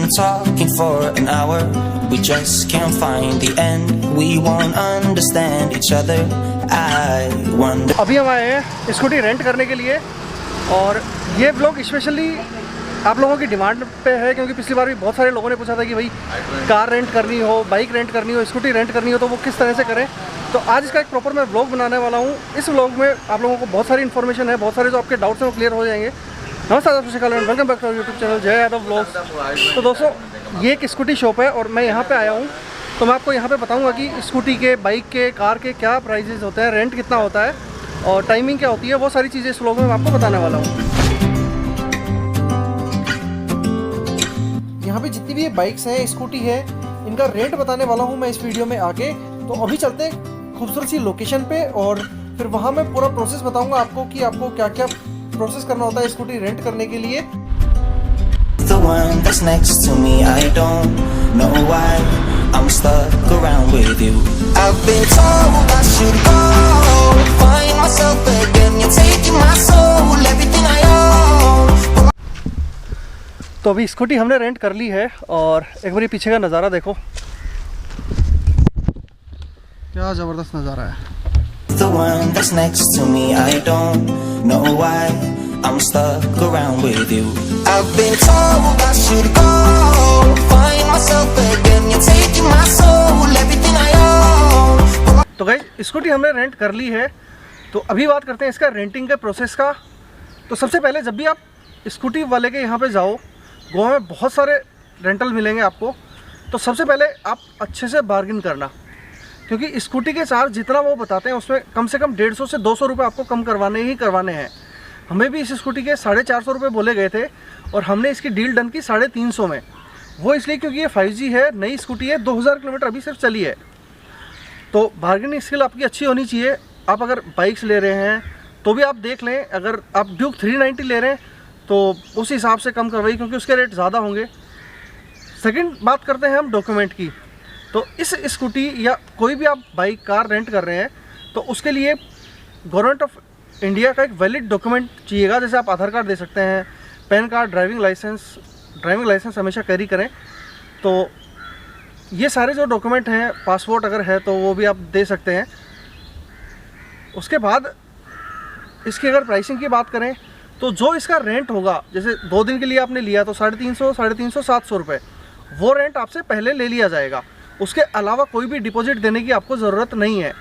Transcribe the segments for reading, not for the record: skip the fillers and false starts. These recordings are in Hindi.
been talking for an hour, we just can't find the end. We won't understand each other. I wonder. अभी हम आए हैं स्कूटी रेंट करने के लिए और ये ब्लॉग स्पेशली आप लोगों की डिमांड पे है, क्योंकि पिछली बार भी बहुत सारे लोगों ने पूछा था कि भाई कार रेंट करनी हो, बाइक रेंट करनी हो, स्कूटी रेंट करनी हो तो वो किस तरह से करें। तो आज इसका एक प्रॉपर मैं ब्लॉग बनाने वाला हूँ। इस ब्लॉग में आप लोगों को बहुत सारी इन्फॉर्मेशन है, बहुत सारे जो आपके डाउट्स हैं वो क्लियर हो जाएंगे। नमस्कार दोस्तों, welcome back to YouTube channel Jai Yadav blogs. तो दोस्तों ये एक स्कूटी शॉप है और मैं यहाँ पे आया हूँ, तो मैं आपको यहाँ पे बताऊँगा कि स्कूटी के, बाइक के, कार के क्या प्राइजेस होते हैं, रेंट कितना होता है और टाइमिंग क्या होती है, वो सारी चीज़ें इस ब्लॉग में मैं आपको बताने वाला हूँ। यहाँ पे जितनी भी ये बाइक्स हैं, स्कूटी है, इनका रेट बताने वाला हूँ मैं इस वीडियो में आगे। तो अभी चलते हैं खूबसूरत सी लोकेशन पे और फिर वहाँ मैं पूरा प्रोसेस बताऊँगा आपको कि आपको क्या क्या प्रोसेस करना होता है स्कूटी रेंट करने के लिए। The one that's next to me, I don't know why I'm stuck around with you. I've been told I should go find myself again. You're taking my soul, everything I own. तो अभी स्कूटी हमने रेंट कर ली है और एक बार पीछे का नज़ारा देखो, क्या ज़बरदस्त नज़ारा है। The one that's next to me, I don't know why I'm stuck around with you. I've been told I should go find myself again. You're taking my soul, everything I own. तो गाइस स्कूटी हमने रेंट कर ली है, तो अभी बात करते हैं इसका रेंटिंग के प्रोसेस का। तो सबसे पहले जब भी आप स्कूटी वाले के यहाँ पे जाओ, गोवा में बहुत सारे रेंटल मिलेंगे आपको। तो सबसे पहले आप अच्छे से बार्गिन करना, क्योंकि स्कूटी के चार्ज जितना वो बताते हैं उसमें कम से कम 150 से 200 रुपये आपको कम करवाने ही करवाने हैं। हमें भी इस स्कूटी के 450 रुपये बोले गए थे और हमने इसकी डील डन की 350 में। वो इसलिए क्योंकि ये 5G है, नई स्कूटी है, 2000 किलोमीटर अभी सिर्फ चली है। तो बार्गेनिंग स्किल आपकी अच्छी होनी चाहिए। आप अगर बाइक्स ले रहे हैं तो भी आप देख लें, अगर आप ड्यूक 390 ले रहे हैं तो उस हिसाब से कम करवाइए, क्योंकि उसके रेट ज़्यादा होंगे। सेकंड बात करते हैं हम डॉक्यूमेंट की। तो इस स्कूटी या कोई भी आप बाइक, कार रेंट कर रहे हैं तो उसके लिए गवर्नमेंट ऑफ इंडिया का एक वैलिड डॉक्यूमेंट चाहिएगा। जैसे आप आधार कार्ड दे सकते हैं, पैन कार्ड, ड्राइविंग लाइसेंस हमेशा कैरी करें। तो ये सारे जो डॉक्यूमेंट हैं, पासपोर्ट अगर है तो वो भी आप दे सकते हैं। उसके बाद इसकी अगर प्राइसिंग की बात करें तो जो इसका रेंट होगा, जैसे 2 दिन के लिए आपने लिया तो 350, 700 रुपये वो रेंट आपसे पहले ले लिया जाएगा। उसके अलावा कोई भी डिपॉजिट देने की आपको ज़रूरत नहीं है।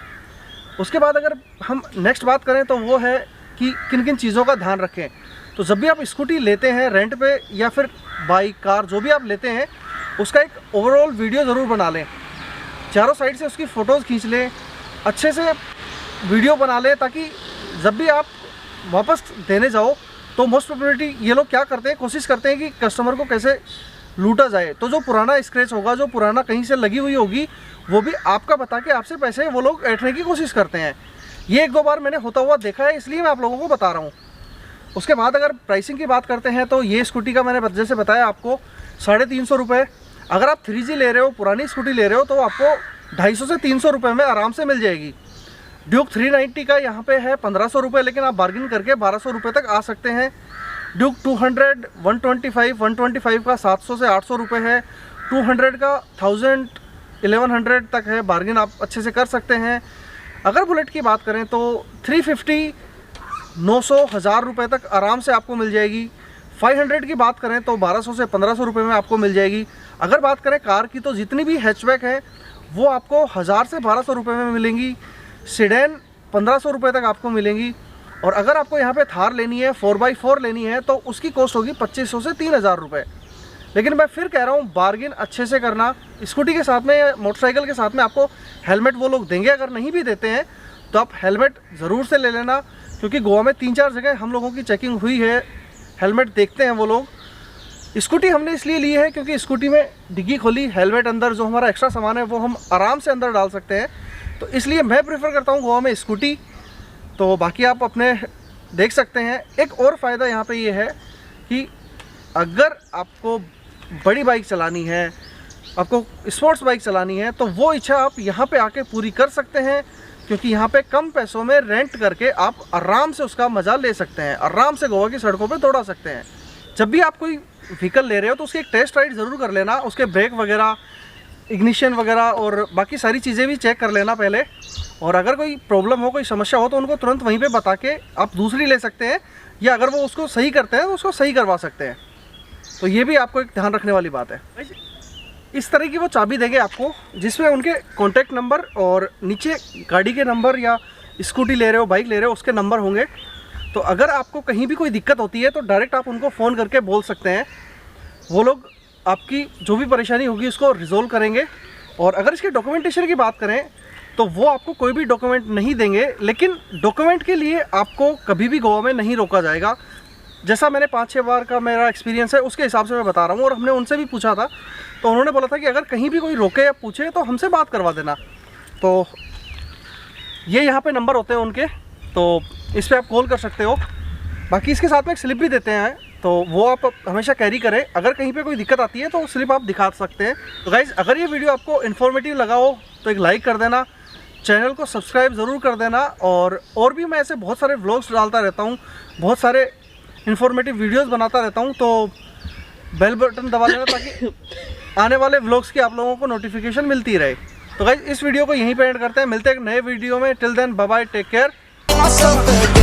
उसके बाद अगर हम नेक्स्ट बात करें तो वो है कि किन किन चीज़ों का ध्यान रखें। तो जब भी आप स्कूटी लेते हैं रेंट पे या फिर बाइक, कार जो भी आप लेते हैं, उसका एक ओवरऑल वीडियो ज़रूर बना लें। चारों साइड से उसकी फ़ोटोज़ खींच लें, अच्छे से वीडियो बना लें, ताकि जब भी आप वापस देने जाओ तो मोस्ट प्रोबेबिलिटी ये लोग क्या करते हैं, कोशिश करते हैं कि कस्टमर को कैसे लूटा जाए। तो जो पुराना स्क्रैच होगा, जो पुराना कहीं से लगी हुई होगी, वो भी आपका बता के आपसे पैसे वो लोग ऐंठने की कोशिश करते हैं। ये 1-2 बार मैंने होता हुआ देखा है, इसलिए मैं आप लोगों को बता रहा हूँ। उसके बाद अगर प्राइसिंग की बात करते हैं तो ये स्कूटी का मैंने जैसे बताया आपको 350 रुपये। अगर आप 3G ले रहे हो, पुरानी स्कूटी ले रहे हो, तो आपको 250 से 300 रुपये में आराम से मिल जाएगी। ड्यूक 390 का यहाँ पे है 1500 रुपये, लेकिन आप बार्गिन करके 1200 रुपये तक आ सकते हैं। ड्यूक 200, 125 का 700 से 800 रुपये है। 200 का 1000, 1100 तक है, बार्गिन आप अच्छे से कर सकते हैं। अगर बुलेट की बात करें तो 350, 900, 1000 रुपये तक आराम से आपको मिल जाएगी। 500 की बात करें तो 1200 से 1500 रुपये में आपको मिल जाएगी। अगर बात करें कार की तो जितनी भी हैचबैक है वो आपको 1000 से 1200 रुपये में मिलेंगी। सीडेन 1500 रुपये तक आपको मिलेंगी। और अगर आपको यहाँ पे थार लेनी है, 4x4 लेनी है, तो उसकी कॉस्ट होगी 2500 से 3000 रुपये। लेकिन मैं फिर कह रहा हूँ, बार्गिन अच्छे से करना। स्कूटी के साथ में या मोटरसाइकिल के साथ में आपको हेलमेट वो लोग देंगे, अगर नहीं भी देते हैं तो आप हेलमेट ज़रूर से ले लेना, क्योंकि गोवा में 3-4 जगह हम लोगों की चेकिंग हुई है, हेलमेट देखते हैं वो लोग। स्कूटी हमने इसलिए ली है क्योंकि स्कूटी में डिग्गी खोली, हेलमेट अंदर, जो हमारा एक्स्ट्रा सामान है वो हम आराम से अंदर डाल सकते हैं। तो इसलिए मैं प्रेफर करता हूँ गोवा में स्कूटी। तो बाकी आप अपने देख सकते हैं। एक और फ़ायदा यहाँ पे ये है कि अगर आपको बड़ी बाइक चलानी है, आपको स्पोर्ट्स बाइक चलानी है, तो वो इच्छा आप यहाँ पे आके पूरी कर सकते हैं, क्योंकि यहाँ पे कम पैसों में रेंट करके आप आराम से उसका मज़ा ले सकते हैं, आराम से गोवा की सड़कों पे दौड़ा सकते हैं। जब भी आप कोई व्हीकल ले रहे हो तो उसकी एक टेस्ट राइड ज़रूर कर लेना, उसके ब्रेक वगैरह, इग्निशन वगैरह और बाकी सारी चीज़ें भी चेक कर लेना पहले। और अगर कोई प्रॉब्लम हो, कोई समस्या हो तो उनको तुरंत वहीं पे बता के आप दूसरी ले सकते हैं, या अगर वो उसको सही करते हैं तो उसको सही करवा सकते हैं। तो ये भी आपको एक ध्यान रखने वाली बात है। इस तरह की वो चाबी देंगे आपको जिसमें उनके कॉन्टैक्ट नंबर और नीचे गाड़ी के नंबर, या स्कूटी ले रहे हो, बाइक ले रहे हो, उसके नंबर होंगे। तो अगर आपको कहीं भी कोई दिक्कत होती है तो डायरेक्ट आप उनको फ़ोन करके बोल सकते हैं, वो लोग आपकी जो भी परेशानी होगी उसको रिजोल्व करेंगे। और अगर इसके डॉक्यूमेंटेशन की बात करें तो वो आपको कोई भी डॉक्यूमेंट नहीं देंगे, लेकिन डॉक्यूमेंट के लिए आपको कभी भी गोवा में नहीं रोका जाएगा। जैसा मैंने 5-6 बार का मेरा एक्सपीरियंस है उसके हिसाब से मैं बता रहा हूँ। और हमने उनसे भी पूछा था तो उन्होंने बोला था कि अगर कहीं भी कोई रोके या पूछे तो हमसे बात करवा देना। तो ये यहाँ पे नंबर होते हैं उनके, तो इस पर आप कॉल कर सकते हो। बाकी इसके साथ में एक स्लिप भी देते हैं, तो वो आप हमेशा कैरी करें। अगर कहीं पे कोई दिक्कत आती है तो स्लिप आप दिखा सकते हैं। तो गाइज़, अगर ये वीडियो आपको इन्फॉर्मेटिव लगा हो तो एक लाइक कर देना, चैनल को सब्सक्राइब ज़रूर कर देना। और भी मैं ऐसे बहुत सारे व्लॉग्स डालता रहता हूँ, बहुत सारे इन्फॉर्मेटिव वीडियोस बनाता रहता हूँ, तो बेल बटन दबा लेना ताकि आने वाले व्लॉग्स की आप लोगों को नोटिफिकेशन मिलती रहे। तो गाइज़, इस वीडियो को यहीं पे एंड करते हैं, मिलते हैं एक नए वीडियो में। Till then bye bye, take care. myself